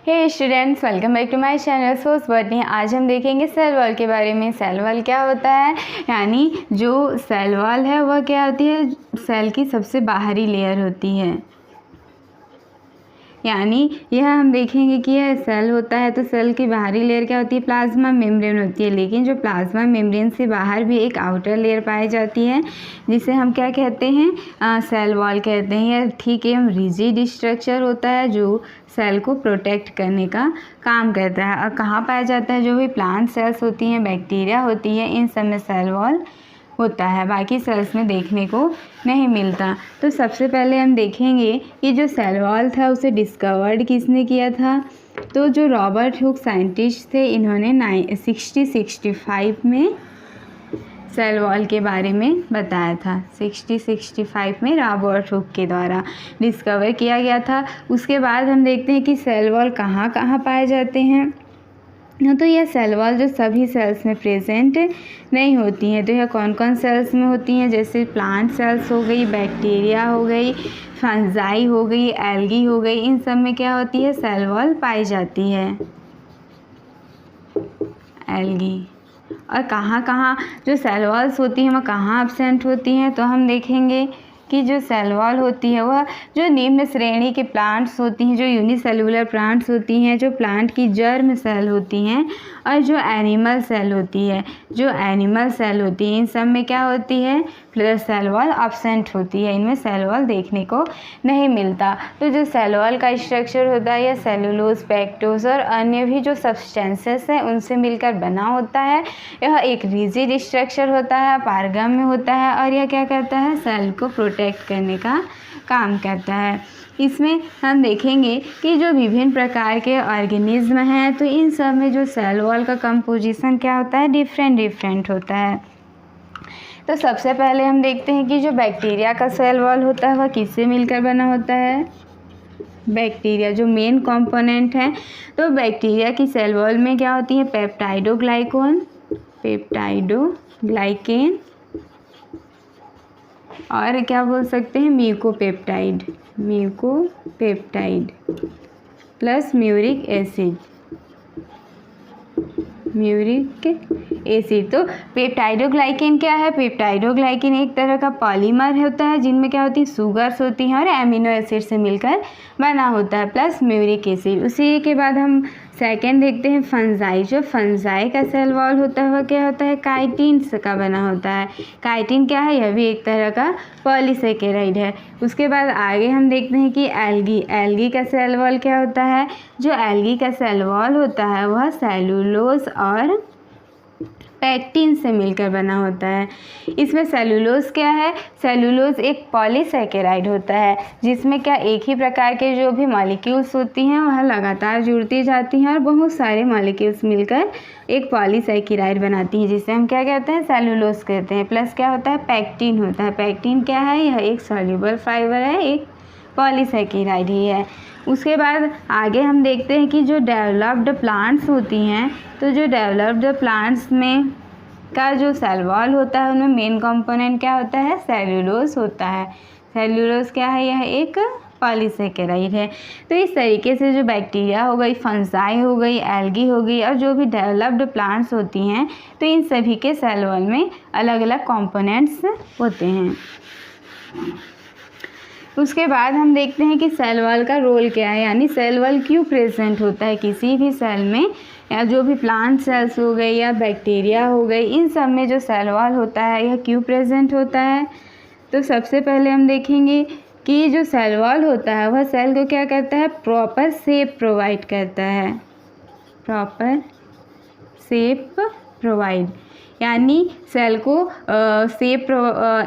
Hey students, welcome back to my channel source botany. आज हम देखेंगे सेल वॉल के बारे में। सेल वॉल क्या होता है, यानी जो सेल वॉल है वह क्या होती है, सेल की सबसे बाहरी लेयर होती है। यानी यह हम देखेंगे कि यह सेल होता है तो सेल की बाहरी लेयर क्या होती है, प्लाज्मा मेम्ब्रेन होती है। लेकिन जो प्लाज्मा मेम्ब्रेन से बाहर भी एक आउटर लेयर पाई जाती है जिसे हम क्या कहते हैं, सेल वॉल कहते हैं। यह ठीक एवं रिजिड स्ट्रक्चर होता है जो सेल को प्रोटेक्ट करने का काम करता है। और कहाँ पाया जाता है, जो भी प्लांट सेल्स होती हैं, बैक्टीरिया होती है, इन सब में सेल वॉल होता है, बाकी सेल्स में देखने को नहीं मिलता। तो सबसे पहले हम देखेंगे कि जो सेल वॉल था उसे डिस्कवर्ड किसने किया था। तो जो रॉबर्ट हुक साइंटिस्ट थे, इन्होंने 65 में सेल वॉल के बारे में बताया था। 65 में रॉबर्ट हुक के द्वारा डिस्कवर किया गया था। उसके बाद हम देखते हैं कि सेल वॉल कहाँ कहाँ पाए जाते हैं। तो यह सेल वॉल जो सभी सेल्स में प्रेजेंट नहीं होती हैं। तो यह कौन कौन सेल्स में होती हैं, जैसे प्लांट सेल्स हो गई, बैक्टीरिया हो गई, फंजाई हो गई, एल्गी हो गई, इन सब में क्या होती है, सेल वॉल पाई जाती है, एल्गी। और कहाँ कहाँ जो सेल वॉल्स होती हैं वह कहाँ एब्सेंट होती हैं, तो हम देखेंगे कि जो सेल वॉल होती है वह जो निम्न श्रेणी के प्लांट्स होती हैं, जो यूनिसेलुलर प्लांट्स होती हैं, जो प्लांट की जड़ में सेल होती हैं, और जो एनिमल सेल होती है, इन सब में क्या होती है, सेल वॉल एब्सेंट होती है। इनमें सेल वॉल देखने को नहीं मिलता। तो जो सेल वॉल का स्ट्रक्चर होता है यह सेलुलोज, पेक्टोज और अन्य भी जो सब्सटेंसेस हैं उनसे मिलकर बना होता है। यह एक रिजिड स्ट्रक्चर होता है, पारगम्य होता है, और यह क्या करता है, सेल को प्रोटेक्ट करने का काम करता है। इसमें हम देखेंगे कि जो विभिन्न प्रकार के ऑर्गेनिज्म हैं, तो इन सब में जो सेल वॉल का कंपोजिशन क्या होता है, डिफरेंट होता है। तो सबसे पहले हम देखते हैं कि जो बैक्टीरिया का सेल वॉल होता है वह किससे मिलकर बना होता है। बैक्टीरिया जो मेन कंपोनेंट है, तो बैक्टीरिया की सेल वॉल में क्या होती है, पेप्टाइडोग्लाइकेन और क्या बोल सकते हैं, म्यूकोपेप्टाइड प्लस म्यूरिक एसिड। तो पेप्टाइडोग्लाइकेन क्या है, पेप्टाइडोग्लाइकेन एक तरह का पॉलीमर होता है जिनमें क्या होती है, शुगर्स होती हैं और एमिनो एसिड से मिलकर बना होता है, प्लस म्यूरिक एसिड। उसी के बाद हम सेकेंड देखते हैं फंजाई। जो फंजाई का सेल वॉल होता है वह क्या होता है, काइटिन का बना होता है। काइटिन क्या है, यह भी एक तरह का पॉलीसेकेराइड है। उसके बाद आगे हम देखते हैं कि एल्गी का सेल वॉल क्या होता है। जो एल्गी का सेल वॉल होता है वह सेलुलोज और पैक्टिन से मिलकर बना होता है। इसमें सेलुलोज क्या है, सेलुलोज एक पॉलीसेकेराइड होता है जिसमें क्या एक ही प्रकार के जो भी मॉलिक्यूल्स होती हैं वह लगातार जुड़ती जाती हैं और बहुत सारे मॉलिक्यूल्स मिलकर एक पॉलीसेकेराइड बनाती हैं, जिसे हम क्या कहते हैं, सेलुलोज कहते हैं। प्लस क्या होता है, पैक्टिन होता है। पैक्टिन क्या है, यह एक सॉल्युबल फाइबर है, एक पॉलीसेकेराइड ही है। उसके बाद आगे हम देखते हैं कि जो डेवलप्ड प्लांट्स होती हैं, तो जो डेवलप्ड प्लांट्स में का जो सेल वॉल होता है उनमें मेन कंपोनेंट क्या होता है, सेलुलोज होता है। सेलुलोज क्या है, यह एक पॉलीसेकेराइड है। तो इस तरीके से जो बैक्टीरिया हो गई, फंजाई हो गई, एल्गी हो गई और जो भी डेवलप्ड प्लांट्स होती हैं, तो इन सभी के सेल वॉल में अलग अलग कंपोनेंट्स होते हैं। उसके बाद हम देखते हैं कि सेल वॉल का रोल क्या है, यानी सेल वॉल क्यों प्रेजेंट होता है किसी भी सेल में, या जो भी प्लांट सेल्स हो गई या बैक्टीरिया हो गई, इन सब में जो सेल वॉल होता है यह क्यों प्रेजेंट होता है। तो सबसे पहले हम देखेंगे कि जो सेल वॉल होता है वह सेल को क्या करता है, प्रॉपर शेप प्रोवाइड करता है। प्रॉपर शेप प्रोवाइड यानी सेल को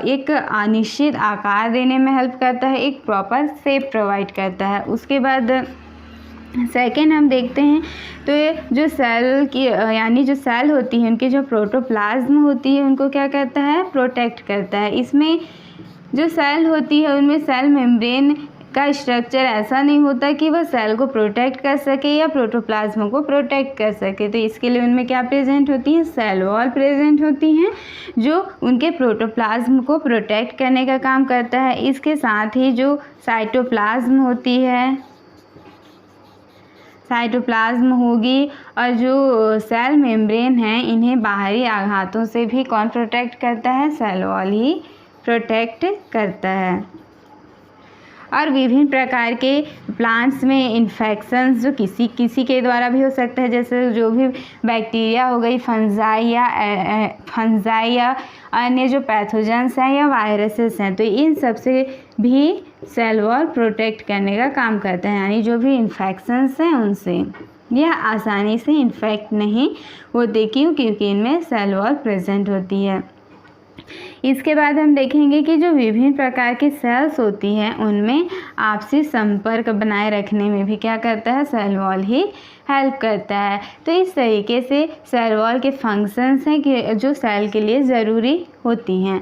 एक अनिश्चित आकार देने में हेल्प करता है, एक प्रॉपर शेप प्रोवाइड करता है। उसके बाद सेकेंड हम देखते हैं, तो ये जो सेल की यानी जो सेल होती है उनकी जो प्रोटोप्लाज्म होती है उनको क्या करता है, प्रोटेक्ट करता है। इसमें जो सेल होती है उनमें सेल मेम्ब्रेन का स्ट्रक्चर ऐसा नहीं होता कि वह सेल को प्रोटेक्ट कर सके या प्रोटोप्लाज्म को प्रोटेक्ट कर सके। तो इसके लिए उनमें क्या प्रेजेंट होती हैं, सेल वॉल प्रेजेंट होती हैं जो उनके प्रोटोप्लाज्म को प्रोटेक्ट करने का काम करता है। इसके साथ ही जो साइटोप्लाज्म होती है, साइटोप्लाज्म होगी, और जो सेल मेम्ब्रेन है इन्हें बाहरी आघातों से भी कौन प्रोटेक्ट करता है? सेल वॉल ही प्रोटेक्ट करता है। और विभिन्न प्रकार के प्लांट्स में इन्फेक्शंस जो किसी के द्वारा भी हो सकता है, जैसे जो भी बैक्टीरिया हो गई, फंजाई या अन्य जो पैथोजेंस हैं या वायरसेस हैं, तो इन सब से भी सेल वॉल प्रोटेक्ट करने का काम करता है। यानी जो भी इन्फेक्शंस हैं उनसे यह आसानी से इन्फेक्ट नहीं होते। क्यों? क्योंकि इनमें सेल वॉल प्रेजेंट होती है। इसके बाद हम देखेंगे कि जो विभिन्न प्रकार की सेल्स होती हैं उनमें आपसी संपर्क बनाए रखने में भी क्या करता है? सेल वॉल ही हेल्प करता है। तो इस तरीके से सेल वॉल के फंक्शंस हैं कि जो सेल के लिए ज़रूरी होती हैं।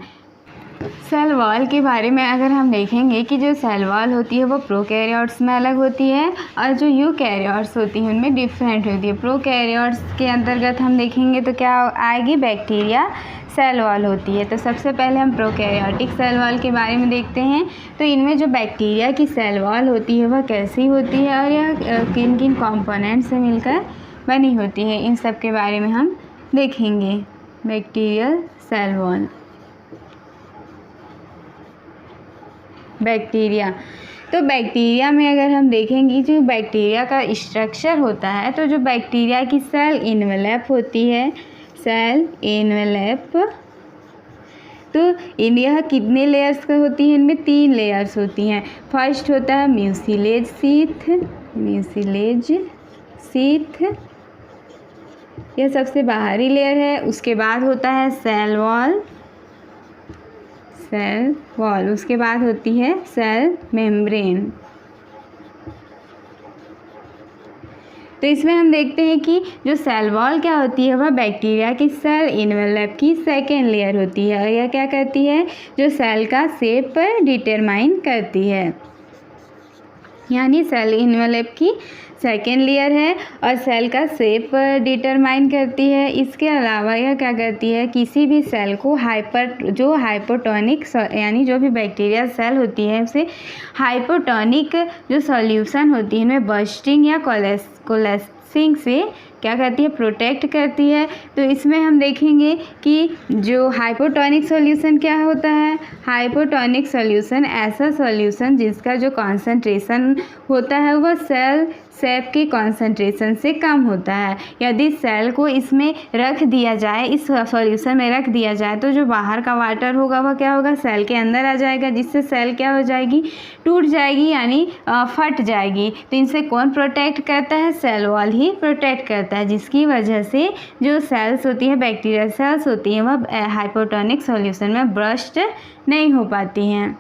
सेल वॉल के बारे में अगर हम देखेंगे कि जो सेल वॉल होती है वो प्रोकैरियोट्स में अलग होती है और जो यूकैरियोट्स होती हैं उनमें डिफरेंट होती है। प्रोकैरियोट्स के अंतर्गत हम देखेंगे तो क्या आएगी? बैक्टीरिया सेल वॉल होती है। तो सबसे पहले हम प्रोकैरियोटिक सेल वॉल के बारे में देखते हैं। तो इनमें जो बैक्टीरिया की सेल वॉल होती है वह कैसी होती है और यह किन किन कंपोनेंट से मिलकर बनी होती है, इन सब के बारे में हम देखेंगे। Bacterial cell wall. बैक्टीरिया, तो बैक्टीरिया में अगर हम देखेंगे जो बैक्टीरिया का स्ट्रक्चर होता है, तो जो बैक्टीरिया की सेल इनवेलप होती है, सेल इनवेलप, तो यह कितने लेयर्स का होती है? इनमें 3 लेयर्स होती हैं। फर्स्ट होता है म्यूसिलेज सीथ, यह सबसे बाहरी लेयर है। उसके बाद होता है सेल वॉल, उसके बाद होती है सेल मेम्ब्रेन। तो इसमें हम देखते हैं कि जो सेल वॉल क्या होती है वह बैक्टीरिया की सेल इनवेलप की सेकेंड लेयर होती है और यह क्या करती है? जो सेल का शेप डिटरमाइन करती है। यानी सेल इनवेलप की सेकेंड लेयर है और सेल का शेप डिटरमाइन करती है। इसके अलावा यह क्या करती है? किसी भी सेल को हाइपोटोनिक यानी जो भी बैक्टीरिया सेल होती है उसे हाइपोटोनिक जो सॉल्यूशन होती है इनमें बर्स्टिंग या कोलेप्सिंग से क्या करती है? प्रोटेक्ट करती है। तो इसमें हम देखेंगे कि जो हाइपोटोनिक सॉल्यूशन क्या होता है? हाइपोटोनिक सॉल्यूशन ऐसा सॉल्यूशन जिसका जो कॉन्सेंट्रेशन होता है वह सेल शेप के कॉन्सेंट्रेशन से कम होता है। यदि सेल को इसमें रख दिया जाए, इस सॉल्यूशन में रख दिया जाए, तो जो बाहर का वाटर होगा वह क्या होगा? सेल के अंदर आ जाएगा, जिससे सेल क्या हो जाएगी? टूट जाएगी, यानी फट जाएगी। तो इनसे कौन प्रोटेक्ट करता है? सेल वॉल ही प्रोटेक्ट करता है, जिसकी वजह से जो सेल्स होती है, बैक्टीरियल सेल्स होती हैं, वह हाइपोटोनिक सॉल्यूशन में बर्स्ट नहीं हो पाती हैं।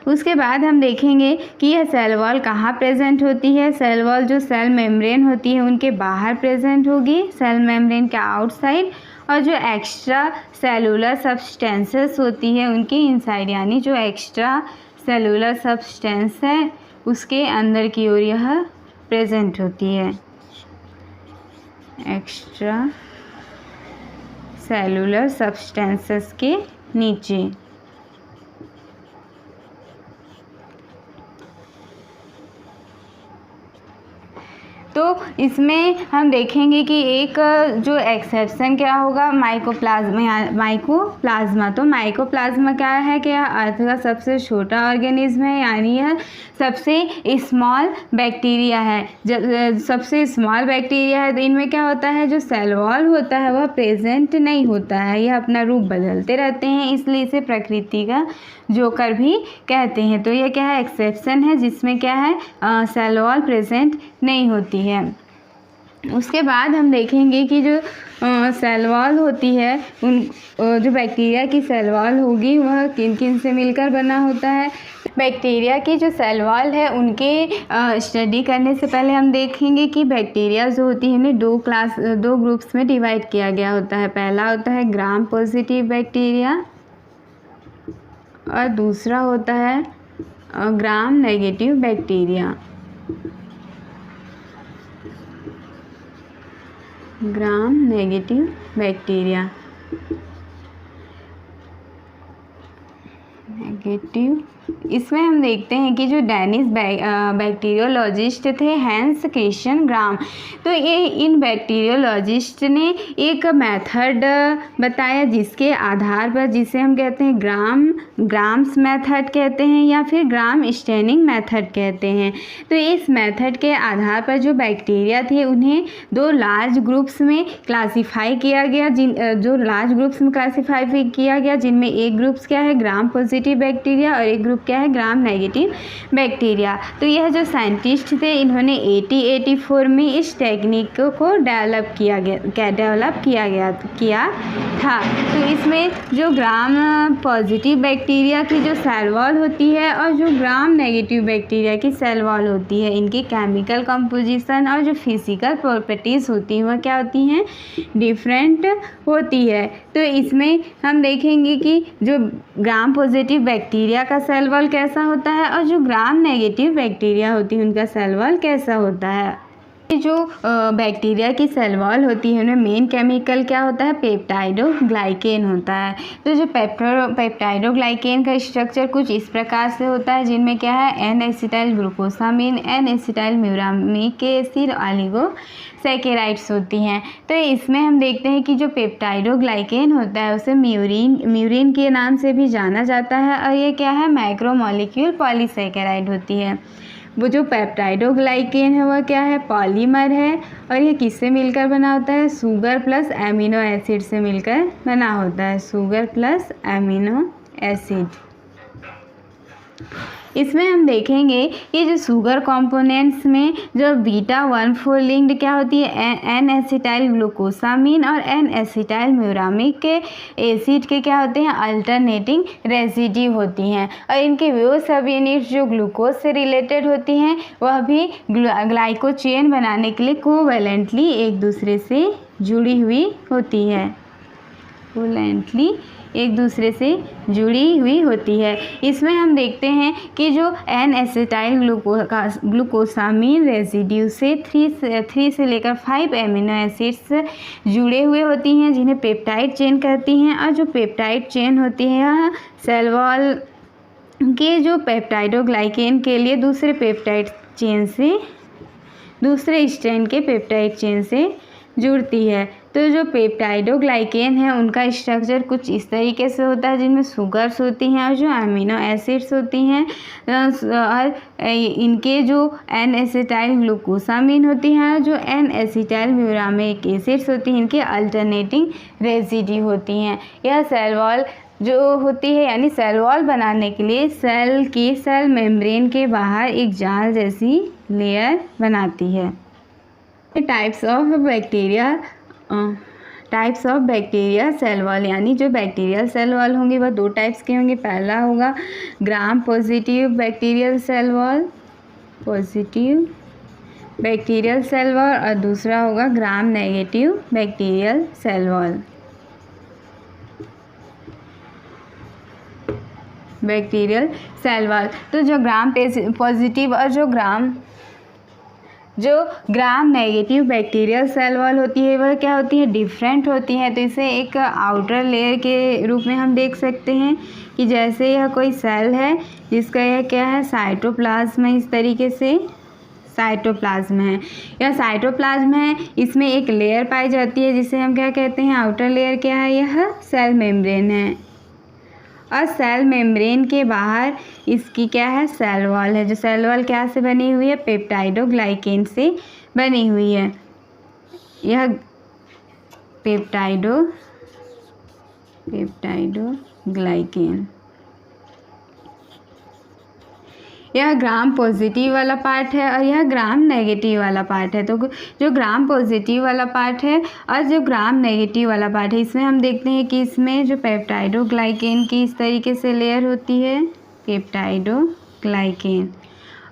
उसके बाद हम देखेंगे कि यह सेल वॉल कहाँ प्रेजेंट होती है। सेल वॉल जो सेल मेम्ब्रेन होती है उनके बाहर प्रेजेंट होगी, सेल मेम्ब्रेन के आउटसाइड, और जो एक्स्ट्रा सेलुलर सब्सटेंसेस होती है उनके इनसाइड, यानी जो एक्स्ट्रा सेलुलर सब्सटेंस है उसके अंदर की ओर यह प्रेजेंट होती है। एक्स्ट्रा सेलुलर सब्सटेंसेस के नीचे। तो इसमें हम देखेंगे कि एक जो एक्सेप्शन क्या होगा? माइकोप्लाज्मा। तो माइकोप्लाज्मा क्या है? कि अर्थ का सबसे छोटा ऑर्गेनिज्म है, यानी यह सबसे स्मॉल बैक्टीरिया है। जब सबसे स्मॉल बैक्टीरिया है तो इनमें क्या होता है? जो सेल वॉल होता है वह प्रेजेंट नहीं होता है, यह अपना रूप बदलते रहते हैं, इसलिए इसे प्रकृति का जोकर भी कहते हैं। तो यह क्या है? एक्सेप्शन है, जिसमें क्या है? सेल वॉल प्रेजेंट नहीं होती है। उसके बाद हम देखेंगे कि जो सेल वॉल होती है जो बैक्टीरिया की सेल वॉल होगी वह किन किन से मिलकर बना होता है। बैक्टीरिया की जो सेल वॉल है उनके स्टडी करने से पहले हम देखेंगे कि बैक्टीरिया जो होती है उन्हें दो ग्रुप्स में डिवाइड किया गया होता है। पहला होता है ग्राम पॉजिटिव बैक्टीरिया और दूसरा होता है ग्राम नेगेटिव बैक्टीरिया। ग्राम नेगेटिव बैक्टीरिया इसमें हम देखते हैं कि जो डेनिश बैक्टीरियोलॉजिस्ट थे हैंस क्रिश्चियन ग्राम, तो ये इन बैक्टीरियोलॉजिस्ट ने एक मेथड बताया जिसके आधार पर, जिसे हम कहते हैं ग्राम्स मेथड कहते हैं या फिर ग्राम स्टेनिंग मेथड कहते हैं। तो इस मेथड के आधार पर जो बैक्टीरिया थे उन्हें दो लार्ज ग्रुप्स में क्लासीफाई किया गया, जिनमें एक ग्रुप्स क्या है ग्राम पॉजिटिव बैक्टीरिया और एक ग्रुप क्या है ग्राम नेगेटिव बैक्टीरिया। तो यह जो साइंटिस्ट थे इन्होंने 1884 में इस टेक्निक को डेवलप किया था। तो इसमें जो ग्राम पॉजिटिव बैक्टीरिया की जो सेल वॉल होती है और जो ग्राम नेगेटिव बैक्टीरिया की सेल वॉल होती है, इनकी केमिकल कंपोजिशन और जो फिजिकल प्रॉपर्टीज़ होती हैं वह क्या होती हैं, डिफरेंट होती है। तो इसमें हम देखेंगे कि जो ग्राम पॉजिटिव बैक्टीरिया का सेल वॉल कैसा होता है और जो ग्राम नेगेटिव बैक्टीरिया होती है उनका सेल वॉल कैसा होता है। जो बैक्टीरिया की सेल वॉल होती है उनमें मेन केमिकल क्या होता है, पेप्टाइडोग्लाइकेन होता है। तो जो पेप्टाइडोग्लाइकेन का स्ट्रक्चर कुछ इस प्रकार से होता है, जिनमें क्या है N acetyl glucosamine, N acetyl muramic acid, oligosaccharides होती हैं। तो इसमें हम देखते हैं कि जो पेप्टाइडोग्लाइकेन होता है उसे म्यूरिन के नाम से भी जाना जाता है और ये क्या है मैक्रोमोलिक्यूल पॉलीसैकेराइड होती है। वो जो पेप्टाइडोग्लाइकेन है वह क्या है, पॉलीमर है और ये किससे मिलकर बना होता है, शुगर प्लस एमिनो एसिड से मिलकर बना होता है, शुगर प्लस एमिनो एसिड। इसमें हम देखेंगे कि जो शुगर कंपोनेंट्स में जो बीटा 1,4 लिंक्ड क्या होती है, एन एसिटाइल ग्लूकोसामिन और एन एसिटाइल म्यूरामिक एसिड के क्या होते हैं, अल्टरनेटिंग रेसिड्यू होती हैं और इनके वो सब यूनिट्स जो ग्लूकोज से रिलेटेड होती हैं वह भी ग्लाइकोचेन बनाने के लिए कोवैलेंटली एक दूसरे से जुड़ी हुई होती है, इसमें हम देखते हैं कि जो एन एसिटाइल ग्लूकोसामिन रेसिड्यू से 3 से लेकर 5 एमिनो एसिड्स जुड़े हुए होती हैं जिन्हें पेप्टाइड चेन कहती हैं और जो पेप्टाइड चेन होती है यह सेल वॉल के जो पेप्टाइडोग्लाइकेन के लिए दूसरे स्ट्रैंड के पेप्टाइड चेन से जुड़ती है। तो जो पेप्टाइडोग्लाइकेन है उनका स्ट्रक्चर कुछ इस तरीके से होता है, जिनमें शुगर्स होती हैं और जो अमीनो एसिड्स होती हैं और इनके जो एन एसिटाइल ग्लूकोसामिन होती हैं और जो एन एसिटाइल म्यूरामिक एसिड्स होती हैं इनके अल्टरनेटिंग रेसिड्यू होती हैं। यह सेल वॉल जो होती है यानी सेल वॉल बनाने के लिए सेल मेम्ब्रेन के बाहर एक जाल जैसी लेयर बनाती है। Types of bacteria cell wall, यानी जो बैक्टीरियल सेल वॉल होंगे वह 2 टाइप्स के होंगे। पहला होगा gram positive bacterial cell wall, और दूसरा होगा gram negative bacterial cell wall. तो जो ग्राम पॉजिटिव और जो gram negative bacterial cell wall होती है वह क्या होती है, डिफरेंट होती है। तो इसे एक आउटर लेयर के रूप में हम देख सकते हैं कि जैसे यह कोई सेल है जिसका यह क्या है, साइटोप्लाज्म है, इस तरीके से साइटोप्लाज्म है, यह साइटोप्लाज्म है। इसमें एक लेयर पाई जाती है जिसे हम क्या कहते हैं, आउटर लेयर क्या है, यह सेल मेम्ब्रेन है और सेल मेम्ब्रेन के बाहर इसकी क्या है, सेल वॉल है। जो सेल वॉल क्या से बनी हुई है, पेप्टाइडोग्लाइकेन से बनी हुई है। यह पेप्टाइडोग्लाइकेन, यह ग्राम पॉजिटिव वाला पार्ट है और यह ग्राम नेगेटिव वाला पार्ट है। तो जो ग्राम पॉजिटिव वाला पार्ट है और जो ग्राम नेगेटिव वाला पार्ट है, इसमें हम देखते हैं कि इसमें जो पेप्टाइडोग्लाइकेन की इस तरीके से लेयर होती है, पेप्टाइडोग्लाइकेन,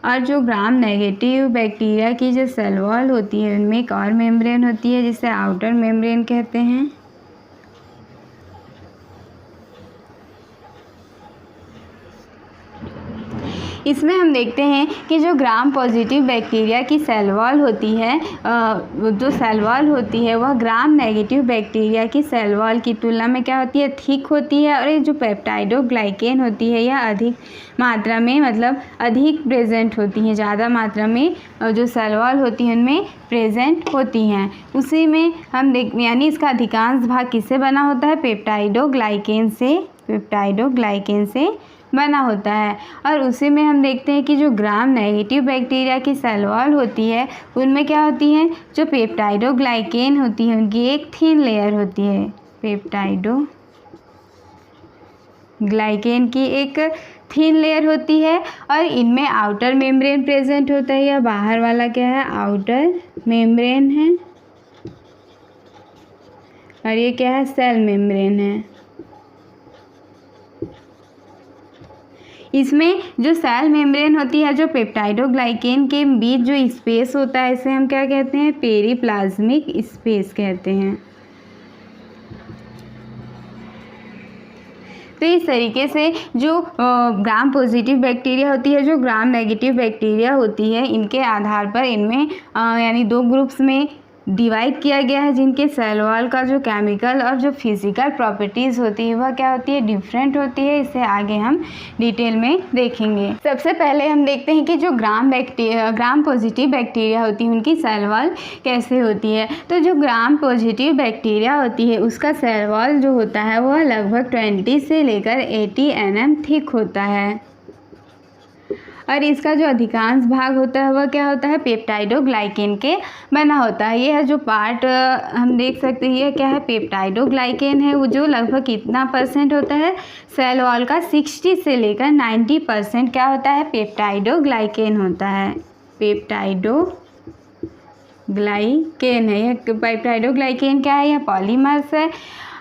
और जो ग्राम नेगेटिव बैक्टीरिया की जो सेल वॉल होती है उनमें एक और मेम्ब्रेन होती है जिसे आउटर मेम्ब्रेन कहते हैं। इसमें हम देखते हैं कि जो ग्राम पॉजिटिव बैक्टीरिया की सेल वॉल होती है, जो सेल वॉल होती है वह ग्राम नेगेटिव बैक्टीरिया की सेल वॉल की तुलना में क्या होती है, थिक होती है। और ये जो पेप्टाइडोग्लाइकेन होती है यह अधिक मात्रा में, मतलब अधिक प्रेजेंट होती हैं, ज़्यादा मात्रा में जो सेल वॉल होती है उनमें प्रेजेंट होती हैं। उसी में हम यानी इसका अधिकांश भाग किससे बना होता है, पेप्टाइडोग्लाइकेन से बना होता है। और उसी में हम देखते हैं कि जो ग्राम नेगेटिव बैक्टीरिया की सेल वॉल होती है उनमें क्या होती है, जो पेप्टाइडोग्लाइकेन होती है उनकी एक थिन लेयर होती है, पेप्टाइडोग्लाइकेन की एक थिन लेयर होती है। और इनमें आउटर मेम्ब्रेन प्रेजेंट होता है, या बाहर वाला क्या है, आउटर मेम्ब्रेन है, और ये क्या है, सेल मेम्ब्रेन है। इसमें जो सेल मेम्ब्रेन होती है, जो पेप्टाइडोग्लाइकेन के बीच जो स्पेस होता है इसे हम क्या कहते हैं, पेरीप्लाज्मिक स्पेस कहते हैं। तो इस तरीके से जो ग्राम पॉजिटिव बैक्टीरिया होती है, जो ग्राम नेगेटिव बैक्टीरिया होती है, इनके आधार पर इनमें यानी दो ग्रुप्स में डिवाइड किया गया है, जिनके सेल वॉल का जो केमिकल और जो फिजिकल प्रॉपर्टीज़ होती है वह क्या होती है, डिफरेंट होती है। इसे आगे हम डिटेल में देखेंगे। सबसे पहले हम देखते हैं कि जो ग्राम पॉजिटिव बैक्टीरिया होती है उनकी सेल वॉल कैसे होती है। तो जो ग्राम पॉजिटिव बैक्टीरिया होती है उसका सेल वॉल जो होता है वह लगभग 20 से लेकर 80 nm थिक होता है, और इसका जो अधिकांश भाग होता है वह क्या होता है, पेप्टाइडोग्लाइकेन के बना होता है। यह जो पार्ट हम देख सकते हैं, यह क्या है, पेप्टाइडोग्लाइकेन है, वो जो लगभग कितना परसेंट होता है, सेल वॉल का 60 से लेकर 90% क्या होता है, पेप्टाइडोग्लाइकेन होता है, पेप्टाइडोग्लाइकेन है। यह पेप्टाइडोग्लाइकेन क्या है, यह पॉलीमर्स है।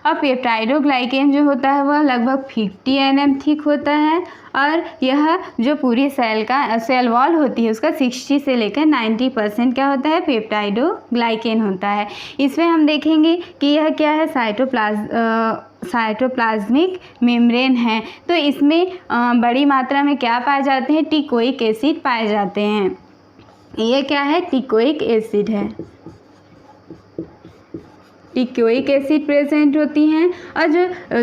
अब पेप्टाइडोग्लाइकेन जो होता है वह लगभग 50 nm थिक होता है, और यह जो पूरी सेल वॉल होती है उसका 60 से लेकर 90% क्या होता है, पेप्टाइडोग्लाइकेन होता है। इसमें हम देखेंगे कि यह क्या है, साइटोप्लाज्मिक मेम्ब्रेन है। तो इसमें बड़ी मात्रा में क्या पाए जाते हैं, टिकोइक एसिड पाए जाते हैं। ये क्या है, टिकोइक एसिड है, टिकोइक एसिड प्रेजेंट होती हैं। और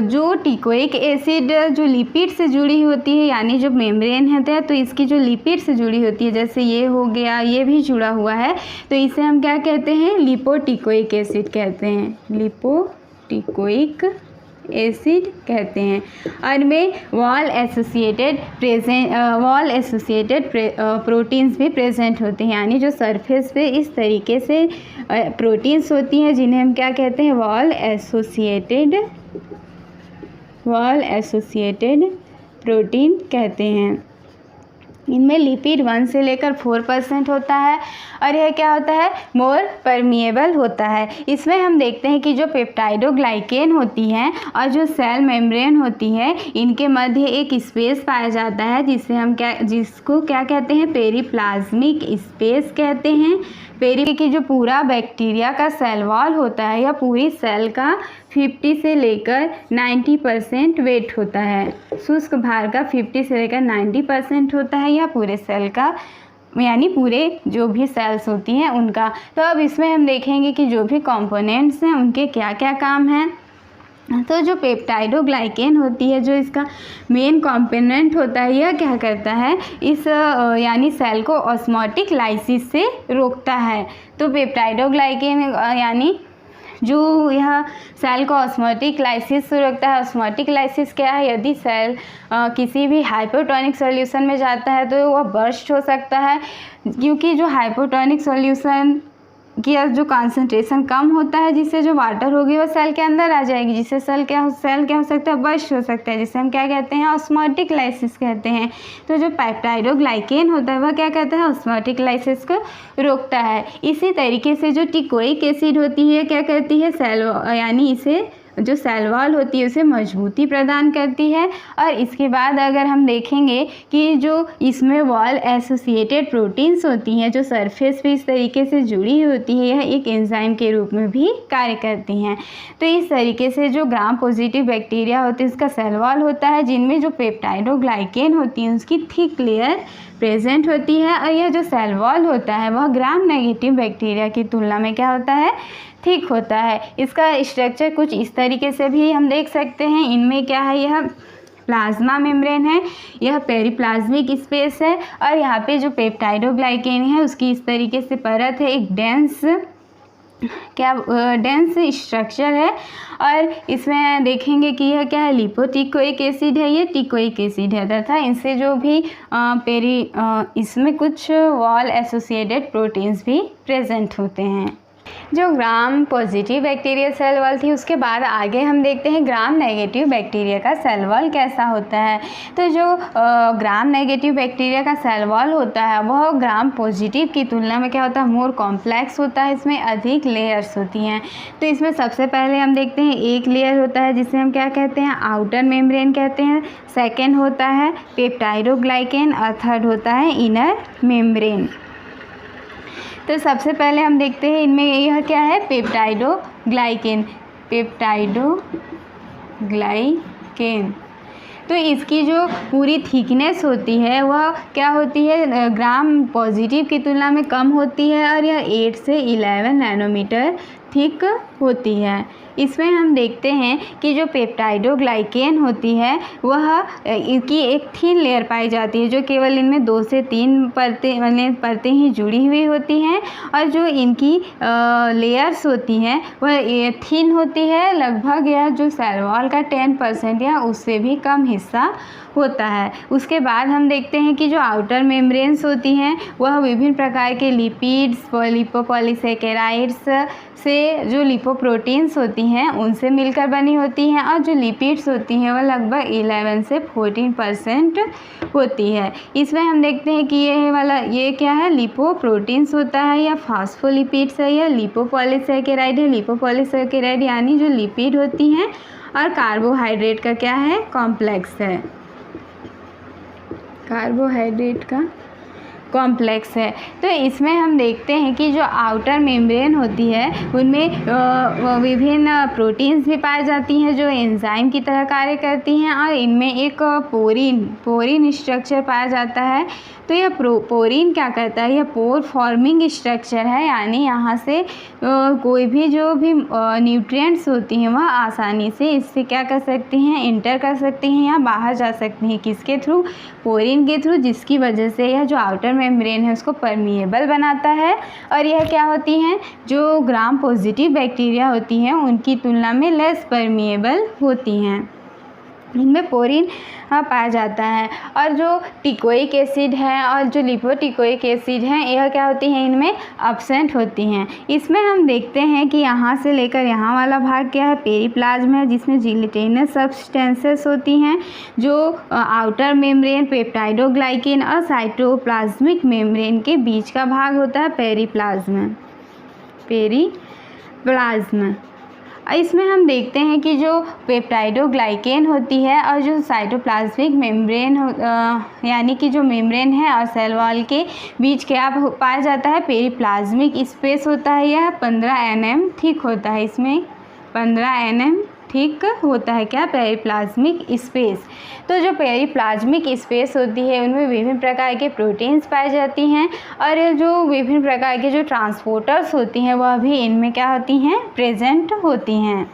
जो टिकोइक एसिड जो लिपिड से जुड़ी होती है, यानी जो मेम्ब्रेन होता है तो इसकी जो लिपिड से जुड़ी होती है, जैसे ये हो गया, ये भी जुड़ा हुआ है, तो इसे हम क्या कहते हैं, लिपोटिकोइक एसिड कहते हैं, लिपोटिकोइक एसिड कहते हैं। और में वॉल एसोसिएटेड प्रोटीन्स भी प्रेजेंट होते हैं, यानी जो सरफेस पे इस तरीके से प्रोटीन्स होती हैं जिन्हें हम क्या कहते हैं, वॉल एसोसिएटेड प्रोटीन कहते हैं। इनमें लिपिड 1 से लेकर 4% होता है, और यह क्या होता है, मोर परमिएबल होता है। इसमें हम देखते हैं कि जो पेप्टाइडोग्लाइकेन होती है और जो सेल मेम्ब्रेन होती है, इनके मध्य एक स्पेस पाया जाता है जिसको क्या कहते हैं, पेरीप्लाज्मिक स्पेस कहते हैं। की जो पूरा बैक्टीरिया का सेल वॉल होता है या पूरी सेल का 50 से लेकर 90% वेट होता है, शुष्क भार का 50 से लेकर 90% होता है, या पूरे सेल का, यानी पूरे जो भी सेल्स होती हैं उनका। तो अब इसमें हम देखेंगे कि जो भी कंपोनेंट्स हैं उनके क्या क्या काम हैं। तो जो पेप्टाइडोग्लाइकेन होती है, जो इसका मेन कंपोनेंट होता है, यह क्या करता है, इस यानी सेल को ऑस्मोटिक लाइसिस से रोकता है। तो पेप्टाइडोग्लाइकेन यानी जो यह सेल को ऑस्मोटिक लाइसिस से रोकता है। ऑस्मोटिक लाइसिस क्या है, यदि सेल किसी भी हाइपोटोनिक सॉल्यूशन में जाता है तो वह बर्स्ट हो सकता है, क्योंकि जो हाइपोटोनिक सॉल्यूशन कि जो कंसंट्रेशन कम होता है, जिससे जो वाटर होगी वो सेल के अंदर आ जाएगी, जिससे सेल क्या हो सकता है, बर्स्ट हो सकता है, जिसे हम क्या कहते हैं, ऑस्मोटिक लाइसिस कहते हैं। तो जो पेप्टाइडोग्लाइकेन होता है वह क्या कहता है, ऑस्मोटिक लाइसिस को रोकता है। इसी तरीके से जो टिकोइक एसिड होती है क्या करती है, सेल यानी इसे जो सेल वॉल होती है उसे मजबूती प्रदान करती है। और इसके बाद अगर हम देखेंगे कि जो इसमें वॉल एसोसिएटेड प्रोटीन्स होती हैं जो सरफेस पे इस तरीके से जुड़ी होती है, यह एक एंजाइम के रूप में भी कार्य करती हैं। तो इस तरीके से जो ग्राम पॉजिटिव बैक्टीरिया होते हैं उसका सेल वॉल होता है, जिनमें जो पेप्टाइडोग्लाइकेन होती है उसकी थिक लेयर प्रेजेंट होती है। और यह जो सेल वॉल होता है वह ग्राम नेगेटिव बैक्टीरिया की तुलना में क्या होता है, थिक होता है। इसका स्ट्रक्चर कुछ इस तरीके से भी हम देख सकते हैं। इनमें क्या है, यह प्लाज्मा मेम्ब्रेन है, यह पेरिप्लाज्मिक स्पेस है, और यहाँ पे जो पेप्टाइडोग्लाइकेन है उसकी इस तरीके से परत है, एक डेंस स्ट्रक्चर है। और इसमें देखेंगे कि यह क्या है, लिपोटिकोइक एसिड है, ये टिकोइक एसिड है तथा इनसे जो भी इसमें कुछ वॉल एसोसिएटेड प्रोटीन्स भी प्रेजेंट होते हैं। जो gram positive bacteria cell wall थी, उसके बाद आगे हम देखते हैं ग्राम नेगेटिव बैक्टीरिया का सेल वॉल कैसा होता है। तो जो ग्राम नेगेटिव बैक्टीरिया का सेल वॉल होता है वह ग्राम पॉजिटिव की तुलना में क्या होता है, मोर कॉम्प्लेक्स होता है, इसमें अधिक लेयर्स होती हैं। तो इसमें सबसे पहले हम देखते हैं एक लेयर होता है जिसे हम क्या कहते हैं, आउटर मेम्ब्रेन कहते हैं, सेकेंड होता है पेप्टाइडोग्लाइकेन और थर्ड होता है इनर मेम्ब्रेन। तो सबसे पहले हम देखते हैं इनमें यह क्या है, पेप्टाइडोग्लाइकेन। तो इसकी जो पूरी थिकनेस होती है वह क्या होती है, ग्राम पॉजिटिव की तुलना में कम होती है और यह 8 से 11 नैनोमीटर थिक होती है। इसमें हम देखते हैं कि जो पेप्टाइडोग्लाइकेन होती है वह इनकी एक थिन लेयर पाई जाती है जो केवल इनमें 2 से 3 परतें ही जुड़ी हुई होती हैं, और जो इनकी लेयर्स होती हैं वह थिन होती है, लगभग यह जो सेल वॉल का 10% या उससे भी कम हिस्सा होता है। उसके बाद हम देखते हैं कि जो आउटर मेम्ब्रेन्स होती हैं वह विभिन्न प्रकार के लिपिड्स, लिपोपॉलीसेकेराइड्स से जो लिपोप्रोटीन्स होती हैं उनसे मिलकर बनी होती हैं, और जो लिपिड्स होती हैं वह लगभग 11 से 14% होती है। इसमें हम देखते हैं कि ये क्या है, लिपोप्रोटीन्स होता है या फास्फोलिपिड्स है या लिपोपॉलीसेकेराइड है। लिपोपॉलीसेकेराइड यानी जो लिपिड होती हैं, और कार्बोहाइड्रेट का क्या है, कॉम्प्लेक्स है, कार्बोहाइड्रेट का कॉम्प्लेक्स है। तो इसमें हम देखते हैं कि जो आउटर मेम्ब्रेन होती है उनमें विभिन्न प्रोटीन्स भी पाई जाती हैं जो एंजाइम की तरह कार्य करती हैं, और इनमें एक पोरिन स्ट्रक्चर पाया जाता है। तो यह पोरिन क्या करता है, यह पोर फॉर्मिंग स्ट्रक्चर है, यानी यहाँ से कोई भी जो भी न्यूट्रिएंट्स होती हैं वह आसानी से इससे क्या कर सकती हैं, इंटर कर सकती हैं या बाहर जा सकती हैं। किसके थ्रू, पोरिन के थ्रू, जिसकी वजह से यह जो आउटर मेम्ब्रेन है उसको परमिएबल बनाता है। और यह क्या होती हैं, जो ग्राम पॉजिटिव बैक्टीरिया होती हैं उनकी तुलना में लेस परमिएबल होती हैं, इनमें पोरिन पाया जाता है। और जो टिकोइक एसिड है और जो लिपोटिकोइक एसिड हैं यह क्या होती हैं, इनमें एब्सेंट होती हैं। इसमें हम देखते हैं कि यहाँ से लेकर यहाँ वाला भाग क्या है, पेरिप्लाज्म है, जिसमें जिलेटिनस सब्सटेंसेस होती हैं। जो आउटर मेम्ब्रेन, पेप्टाइडोग्लाइकेन और साइटोप्लाज्मिक मेम्ब्रेन के बीच का भाग होता है पेरिप्लाज्म। इसमें हम देखते हैं कि जो पेप्टाइडोग्लाइकेन होती है और जो साइटोप्लाज्मिक मेम्ब्रेन यानी कि जो मेम्ब्रेन है और सेल वॉल के बीच क्या पाया जाता है, पेरिप्लाज्मिक स्पेस होता है। यह 15 nm थिक होता है, इसमें 15 nm थिक होता है क्या, पेरिप्लाज्मिक स्पेस। तो जो पेरिप्लाज्मिक स्पेस होती है उनमें विभिन्न प्रकार के प्रोटीन्स पाई जाती हैं, और जो विभिन्न प्रकार के जो ट्रांसपोर्टर्स होती हैं वह भी इनमें क्या होती हैं, प्रेजेंट होती हैं।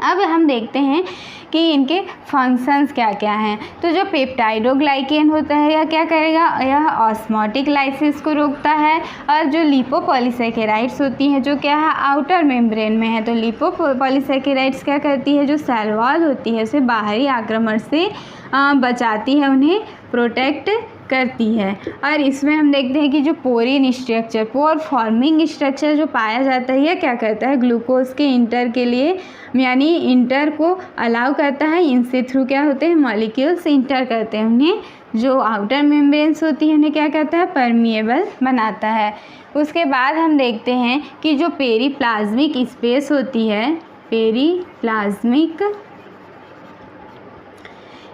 अब हम देखते हैं कि इनके फंक्शंस क्या क्या हैं। तो जो पेप्टाइडोग्लाइकेन होता है यह क्या करेगा, यह ऑस्मोटिक लाइसिस को रोकता है। और जो लिपोपॉलीसेकेराइड्स होती हैं जो क्या है, आउटर मेम्ब्रेन में है, तो लिपोपॉलीसेकेराइड्स क्या करती है, जो सेल वॉल होती है उसे बाहरी आक्रमण से बचाती है, उन्हें प्रोटेक्ट करती है। और इसमें हम देखते हैं कि जो पोरिन स्ट्रक्चर, पोर फॉर्मिंग स्ट्रक्चर जो पाया जाता है, यह क्या करता है, ग्लूकोज के इंटर के लिए यानी इंटर को अलाउ करता है। इनसे थ्रू क्या होते हैं, मॉलिक्यूल्स इंटर करते हैं, उन्हें जो आउटर मेम्ब्रेन्स होती है उन्हें क्या करता है, परमिएबल बनाता है। उसके बाद हम देखते हैं कि जो पेरिप्लाज्मिक स्पेस होती है, पेरीप्लाज्मिक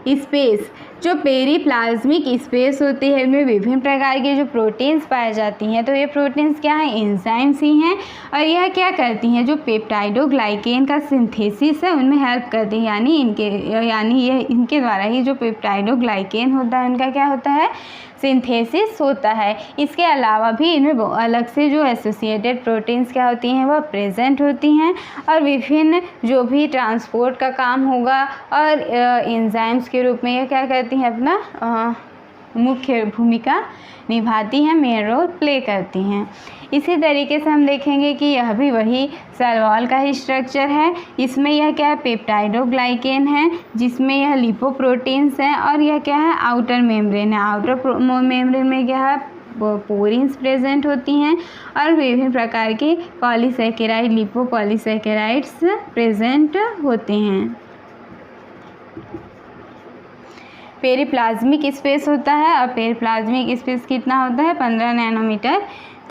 स्पेस। जो पेरीप्लाज्मिक स्पेस होती है इनमें विभिन्न प्रकार के जो प्रोटीन्स पाए जाती हैं। तो ये प्रोटीन्स क्या हैं? एंजाइम्स ही हैं और यह क्या करती हैं? जो पेप्टाइडोग्लाइकेन का सिंथेसिस है उनमें हेल्प करती हैं, यानी ये इनके द्वारा ही जो पेप्टाइडोग्लाइकेन होता है उनका क्या होता है? सिंथेसिस होता है। इसके अलावा भी इनमें अलग से जो एसोसिएटेड प्रोटीन्स क्या होती हैं वह प्रेजेंट होती हैं और विभिन्न जो भी ट्रांसपोर्ट का काम होगा और एंजाइम्स के रूप में ये क्या करती हैं? अपना मुख्य भूमिका निभाती हैं, मेन रोल प्ले करती हैं। इसी तरीके से हम देखेंगे कि यह भी वही सेल वॉल का ही स्ट्रक्चर है। इसमें यह क्या है? पेप्टाइडोग्लाइकेन है जिसमें यह लिपोप्रोटीन्स हैं और यह क्या है? आउटर मेम्ब्रेन है। आउटर मेम्ब्रेन में क्या है? पोरीन्स प्रेजेंट होती हैं और विभिन्न प्रकार के पॉलीसैकेराइड, लिपोपॉलीसैकेराइड्स प्रेजेंट होते हैं। पेरीप्लाज्मिक स्पेस होता है और पेरीप्लाज्मिक स्पेस कितना होता है? 15 नैनोमीटर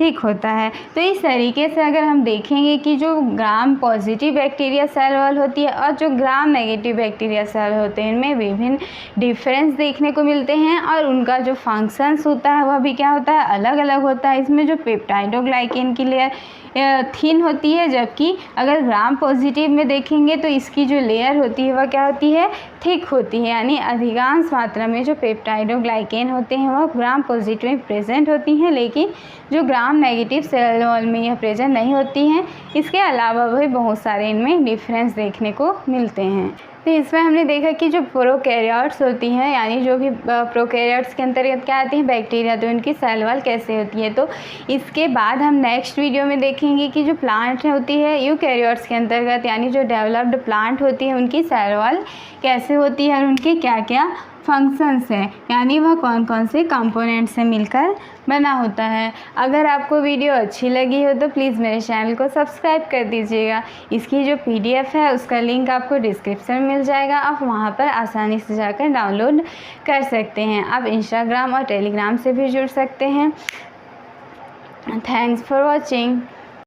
थिक होता है। तो इस तरीके से अगर हम देखेंगे कि जो gram positive bacteria cell wall होती है और जो ग्राम नेगेटिव बैक्टीरिया सेल होते हैं इनमें विभिन्न डिफरेंस देखने को मिलते हैं और उनका जो फंक्शंस होता है वह भी क्या होता है? अलग अलग होता है। इसमें जो पेप्टाइडोग्लाइकेन की लेयर थिन होती है, जबकि अगर ग्राम पॉजिटिव में देखेंगे तो इसकी जो लेयर होती है वह क्या होती है? थिक होती है। यानी अधिकांश मात्रा में जो पेप्टाइडोग्लाइकेन होते हैं वह ग्राम पॉजिटिव में प्रेजेंट होती हैं, लेकिन जो ग्राम नेगेटिव सेल वॉल में यह प्रेजेंट नहीं होती हैं। इसके अलावा भी बहुत सारे इनमें डिफरेंस देखने को मिलते हैं। तो इसमें हमने देखा कि जो प्रोकैरियोट्स होती हैं, यानी जो भी प्रोकैरियोट्स के अंतर्गत क्या आती हैं? बैक्टीरिया, तो इनकी सेल वॉल कैसे होती है। तो इसके बाद हम नेक्स्ट वीडियो में देखेंगे कि जो प्लांट होती है यूकैरियोट्स के अंतर्गत, यानी जो डेवलप्ड प्लांट होती है उनकी सेल वॉल कैसे होती है और उनके क्या क्या फंक्शंस हैं, यानी वह कौन कौन से कंपोनेंट से मिलकर बना होता है। अगर आपको वीडियो अच्छी लगी हो तो प्लीज़ मेरे चैनल को सब्सक्राइब कर दीजिएगा। इसकी जो PDF है उसका लिंक आपको डिस्क्रिप्शन में मिल जाएगा, आप वहां पर आसानी से जाकर डाउनलोड कर सकते हैं। आप इंस्टाग्राम और टेलीग्राम से भी जुड़ सकते हैं। Thanks for watching.